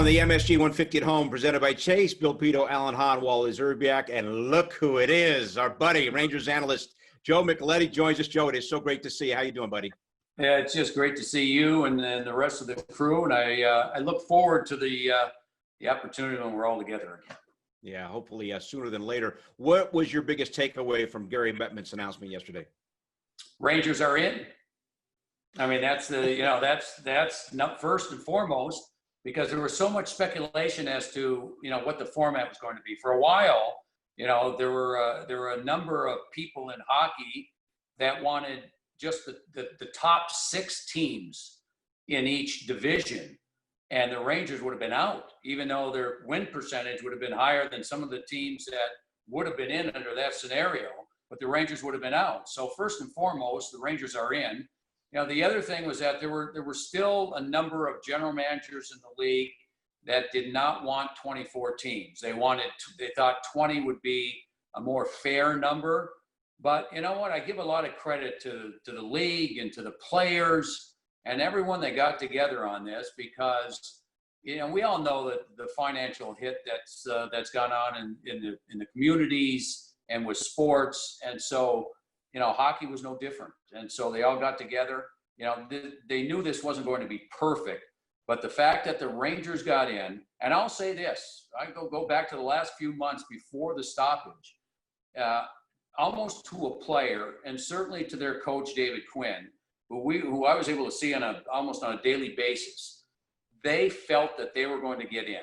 on the MSG 150 at home, presented by Chase, Bill Pito, Alan Hahn, Wally Zerbiak, and look who it is, our buddy, Rangers analyst, Joe Micheletti joins us. Joe, it is so great to see you. How you doing, buddy? Yeah, it's just great to see you and the rest of the crew, and I look forward to the opportunity when we're all together again. Yeah, hopefully sooner than later. What was your biggest takeaway from Gary Bettmans' announcement yesterday? Rangers are in. I mean, that's not first and foremost, because there was so much speculation as to what the format was going to be. For a while, there were a number of people in hockey that wanted just the top 6 teams in each division, and the Rangers would have been out, even though their win percentage would have been higher than some of the teams that would have been in under that scenario, but the Rangers would have been out. So first and foremost, the Rangers are in. The other thing was that there were still a number of general managers in the league that did not want 24 teams. They thought 20 would be a more fair number. But you know what? I give a lot of credit to the league and to the players and everyone that got together on this, because we all know that the financial hit that's gone on in the communities and with sports, and so hockey was no different. And so they all got together. They knew this wasn't going to be perfect, but the fact that the Rangers got in, and I'll say this, I go back to the last few months before the stoppage, almost to a player, and certainly to their coach, David Quinn, who I was able to see almost on a daily basis. They felt that they were going to get in.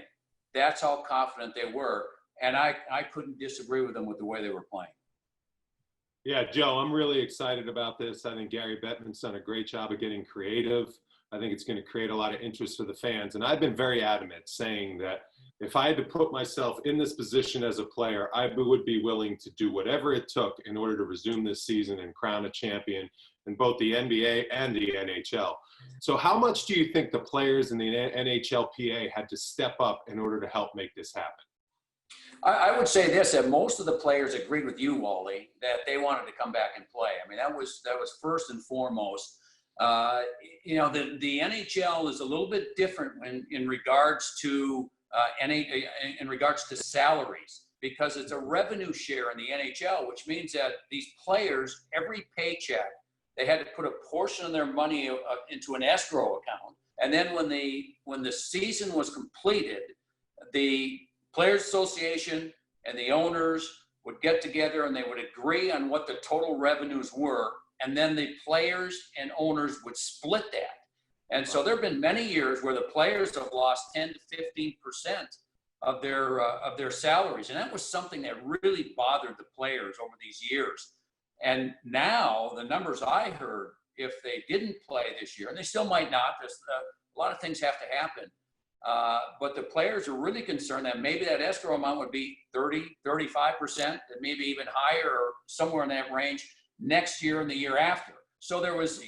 That's how confident they were. And I couldn't disagree with them with the way they were playing. Yeah, Joe, I'm really excited about this. I think Gary Bettmans done a great job of getting creative. I think it's going to create a lot of interest for the fans. And I've been very adamant saying that if I had to put myself in this position as a player, I would be willing to do whatever it took in order to resume this season and crown a champion in both the NBA and the NHL. So how much do you think the players in the NHLPA had to step up in order to help make this happen? I would say this, that most of the players agreed with you, Wally, that they wanted to come back and play. I mean, that was first and foremost. The NHL is a little bit different in regards to salaries, because it's a revenue share in the NHL, which means that these players, every paycheck, they had to put a portion of their money into an escrow account. And then when the season was completed, the Players Association and the owners would get together and they would agree on what the total revenues were. And then the players and owners would split that. And so there have been many years where the players have lost 10 to 15% of their salaries. And that was something that really bothered the players over these years. And now the numbers I heard, if they didn't play this year, and they still might not, there's a lot of things have to happen. But the players are really concerned that maybe that escrow amount would be 30, 35%, and maybe even higher, or somewhere in that range next year and the year after. So there was,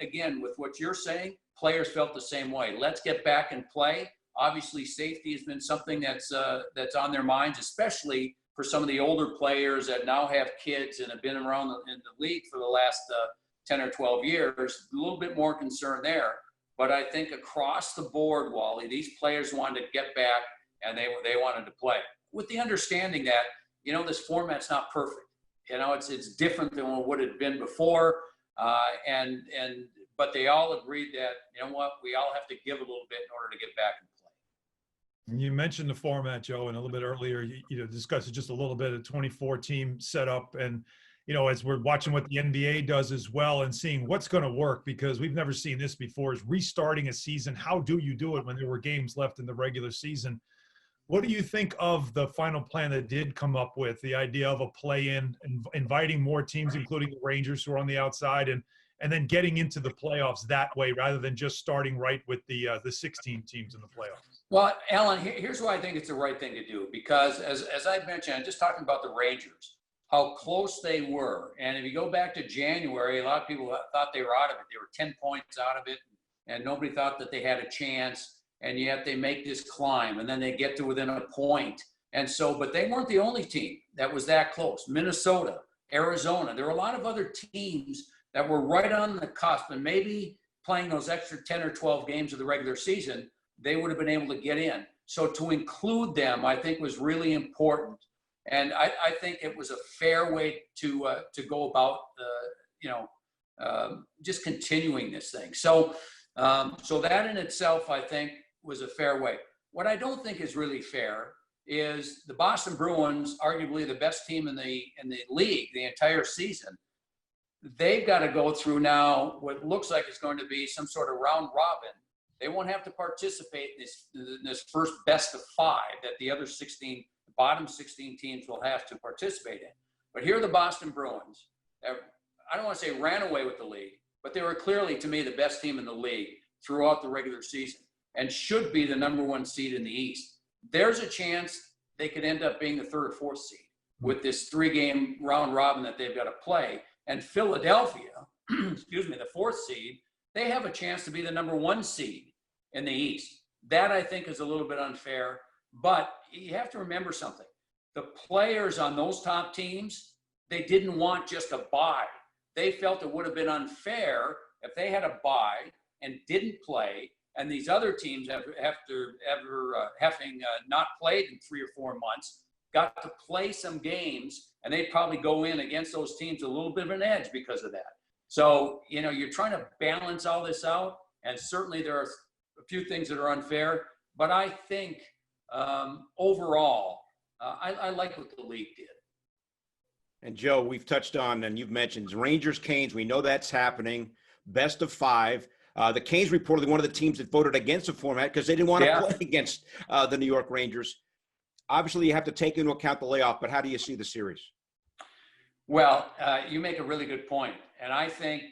again, with what you're saying, players felt the same way. Let's get back and play. Obviously, safety has been something that's on their minds, especially for some of the older players that now have kids and have been around in the league for the last 10 or 12 years. A little bit more concern there. But I think across the board, Wally, these players wanted to get back and they wanted to play, with the understanding that, this format's not perfect. It's different than what it had been before. But they all agreed that, we all have to give a little bit in order to get back and play. You mentioned the format, Joe, and a little bit earlier, you discussed just a little bit of 24-team setup. And, as we're watching what the NBA does as well and seeing what's going to work, because we've never seen this before, is restarting a season. How do you do it when there were games left in the regular season? What do you think of the final plan that did come up with, the idea of a play-in, inviting more teams, including the Rangers who are on the outside, and then getting into the playoffs that way, rather than just starting right with the 16 teams in the playoffs? Well, Alan, here's why I think it's the right thing to do, because as I mentioned, I'm just talking about the Rangers, how close they were. And if you go back to January, a lot of people thought they were out of it. They were 10 points out of it, and nobody thought that they had a chance. And yet they make this climb, and then they get to within a point. And so, but they weren't the only team that was that close. Minnesota, Arizona, there were a lot of other teams that were right on the cusp and maybe playing those extra 10 or 12 games of the regular season, they would have been able to get in. So to include them, I think, was really important. And I think it was a fair way to go about, just continuing this thing. So that in itself, I think, was a fair way. What I don't think is really fair is the Boston Bruins, arguably the best team in the league the entire season. They've got to go through now what looks like it's going to be some sort of round robin. They won't have to participate in this first best of 5 that the other 16, the bottom 16 teams will have to participate in. But here are the Boston Bruins. I don't want to say ran away with the league, but they were clearly, to me, the best team in the league throughout the regular season and should be the #1 seed in the East. There's a chance they could end up being the 3rd or 4th seed with this 3-game round robin that they've got to play. And Philadelphia, excuse me, the 4th seed, they have a chance to be the #1 seed in the East. That, I think, is a little bit unfair. But you have to remember something. The players on those top teams, they didn't want just a bye. They felt it would have been unfair if they had a bye and didn't play, and these other teams, having not played in 3 or 4 months, got to play some games, and they'd probably go in against those teams a little bit of an edge because of that. So, you're trying to balance all this out, and certainly there are a few things that are unfair, but I think overall, I like what the league did. And Joe, we've touched on, and you've mentioned Rangers, Canes. We know that's happening. Best of 5. The Canes reportedly one of the teams that voted against the format because they didn't want to play against the New York Rangers. Obviously, you have to take into account the layoff, but how do you see the series? Well, you make a really good point. And I think,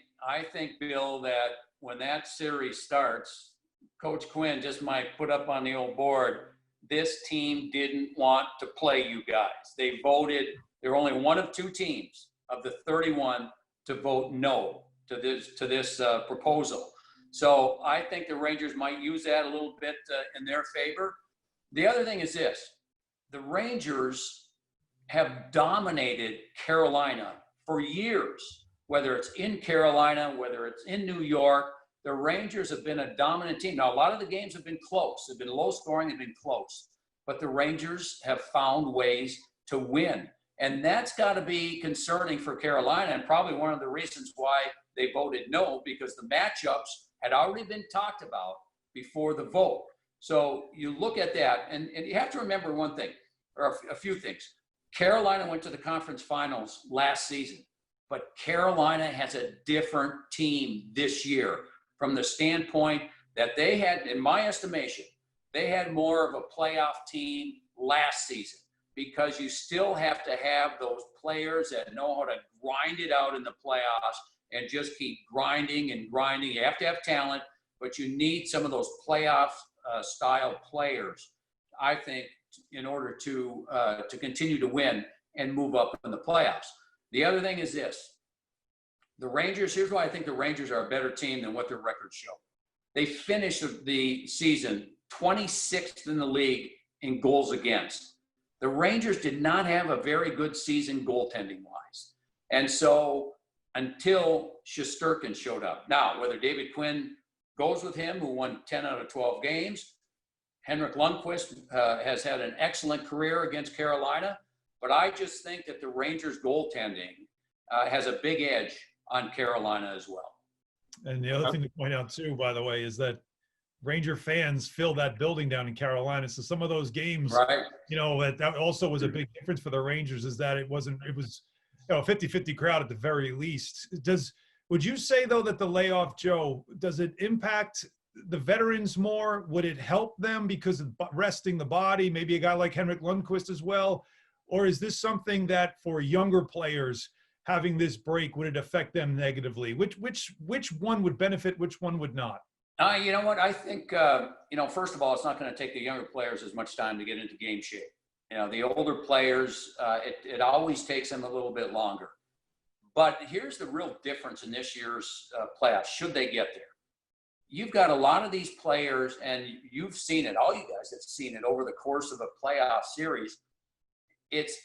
Bill, that when that series starts, Coach Quinn just might put up on the old board, this team didn't want to play you guys. They voted. They're only one of 2 teams of the 31 to vote no to this proposal. So I think the Rangers might use that a little bit in their favor. The other thing is this. The Rangers have dominated Carolina for years, whether it's in Carolina, whether it's in New York. The Rangers have been a dominant team. Now, a lot of the games have been close. They've been low scoring, they've been close. But the Rangers have found ways to win. And that's got to be concerning for Carolina, and probably one of the reasons why they voted no, because the matchups had already been talked about before the vote. So you look at that, and you have to remember one thing, or a few things. Carolina went to the conference finals last season, but Carolina has a different team this year from the standpoint that they had, in my estimation, they had more of a playoff team last season, because you still have to have those players that know how to grind it out in the playoffs and just keep grinding and grinding. You have to have talent, but you need some of those playoff style players, I think, in order to continue to win and move up in the playoffs. The other thing is this. The Rangers, here's why I think the Rangers are a better team than what their records show. They finished the season 26th in the league in goals against. The Rangers did not have a very good season goaltending-wise. And so until Shesterkin showed up. Now, whether David Quinn goes with him, who won 10 out of 12 games, Henrik Lundqvist has had an excellent career against Carolina, but I just think that the Rangers goaltending has a big edge on Carolina as well. And the other thing to point out too, by the way, is that Ranger fans fill that building down in Carolina. So some of those games, right, that also was a big difference for the Rangers, is that it was a 50-50 crowd at the very least. Would you say though that the layoff, Joe, does it impact the veterans more? Would it help them because of resting the body, maybe a guy like Henrik Lundqvist as well? Or is this something that for younger players having this break, would it affect them negatively? Which one would benefit, which one would not? You know what? I think, first of all, it's not going to take the younger players as much time to get into game shape. The older players, it always takes them a little bit longer. But here's the real difference in this year's playoffs, should they get there. You've got a lot of these players, and you've seen it, all you guys have seen it over the course of a playoff series. It's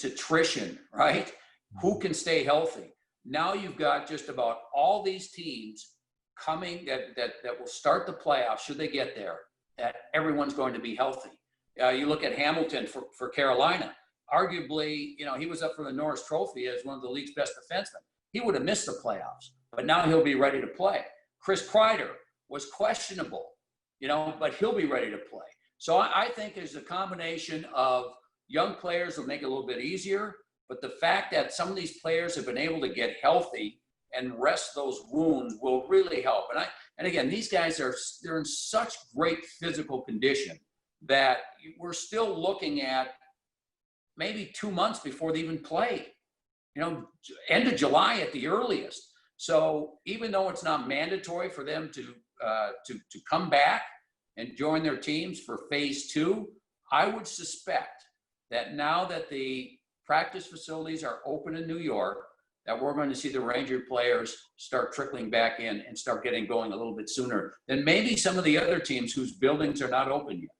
attrition, right? Who can stay healthy? Now you've got just about all these teams coming that will start the playoffs, should they get there, that everyone's going to be healthy. You look at Hamilton for Carolina. Arguably, he was up for the Norris Trophy as one of the league's best defensemen. He would have missed the playoffs, but now he'll be ready to play. Chris Kreider was questionable, but he'll be ready to play. So I think there's a combination of young players will make it a little bit easier, but the fact that some of these players have been able to get healthy and rest those wounds will really help. And again, these guys they're in such great physical condition that we're still looking at maybe 2 months before they even play. End of July at the earliest. So even though it's not mandatory for them to come back and join their teams for phase 2, I would suspect that now that the practice facilities are open in New York, that we're going to see the Ranger players start trickling back in and start getting going a little bit sooner than maybe some of the other teams whose buildings are not open yet.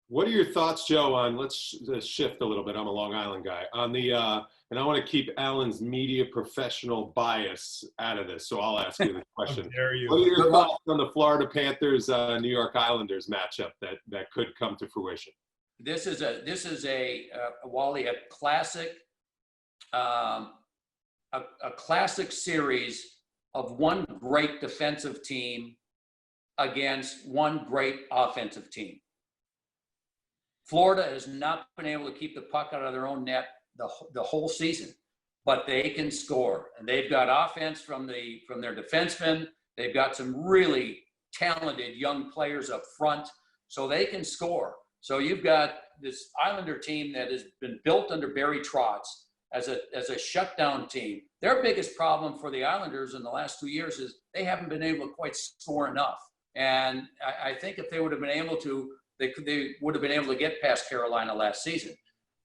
What are your thoughts, Joe, on, let's shift a little bit, I'm a Long Island guy, on the, and I want to keep Alan's media professional bias out of this, so I'll ask you the question. How dare you. What are your thoughts on the Florida Panthers, New York Islanders matchup that could come to fruition? This is a Wally, a classic, a classic series of one great defensive team against one great offensive team. Florida has not been able to keep the puck out of their own net the whole season, but they can score, and they've got offense from their defensemen. They've got some really talented young players up front, so they can score. So you've got this Islander team that has been built under Barry Trotz as a shutdown team. Their biggest problem for the Islanders in the last 2 years is they haven't been able to quite score enough. And I think if they would have been able to, they would have been able to get past Carolina last season.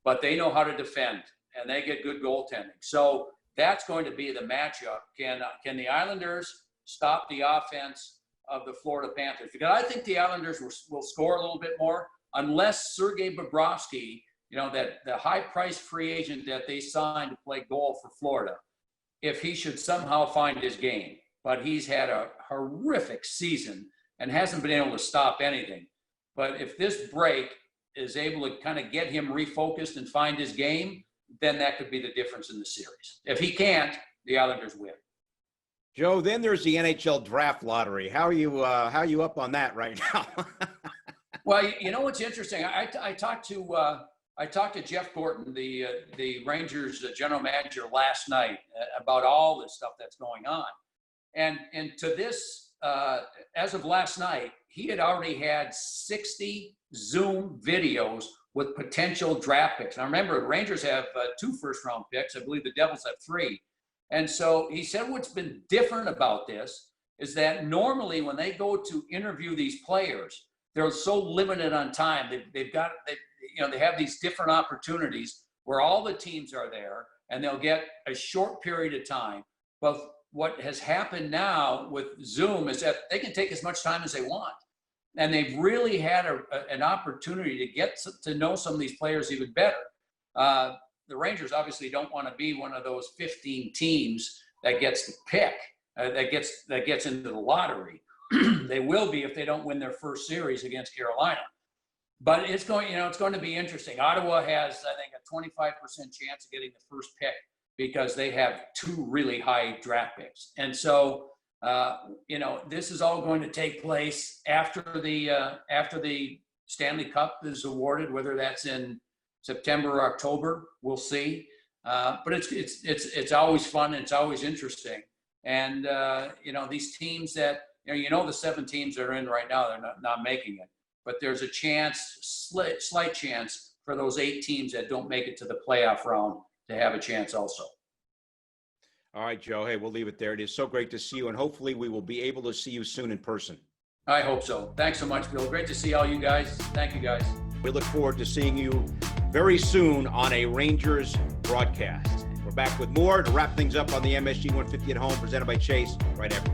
But they know how to defend, and they get good goaltending. So that's going to be the matchup. Can the Islanders stop the offense of the Florida Panthers? Because I think the Islanders will score a little bit more, unless Sergei Bobrovsky, that the high-priced free agent that they signed to play goal for Florida, if he should somehow find his game. But he's had a horrific season and hasn't been able to stop anything. But if this break is able to kind of get him refocused and find his game, then that could be the difference in the series. If he can't, the Islanders win. Joe, then there's the NHL Draft Lottery. How are you up on that right now? Well, what's interesting? I talked to Jeff Gorton, the Rangers general manager, last night about all this stuff that's going on, and to this, as of last night, he had already had 60 Zoom videos with potential draft picks. Now remember, the Rangers have 2 first-round picks. I believe the Devils have 3. And so he said what's been different about this is that normally when they go to interview these players, they're so limited on time. They have these different opportunities where all the teams are there and they'll get a short period of time. But what has happened now with Zoom is that they can take as much time as they want. And they've really had an opportunity to get to know some of these players even better. The Rangers obviously don't want to be one of those 15 teams that gets the pick, that gets into the lottery. They will be if they don't win their first series against Carolina. But it's going to be interesting. Ottawa has, I think, a 25% chance of getting the first pick because they have 2 really high draft picks. And so, this is all going to take place after the Stanley Cup is awarded, whether that's in September or October, we'll see. But it's always fun and it's always interesting. And these teams that the 7 teams that are in right now, they're not making it. But there's a chance, slight chance, for those 8 teams that don't make it to the playoff round to have a chance also. All right, Joe. Hey, we'll leave it there. It is so great to see you, and hopefully we will be able to see you soon in person. I hope so. Thanks so much, Bill. Great to see all you guys. Thank you, guys. We look forward to seeing you very soon on a Rangers broadcast. We're back with more to wrap things up on the MSG 150 at Home, presented by Chase, right after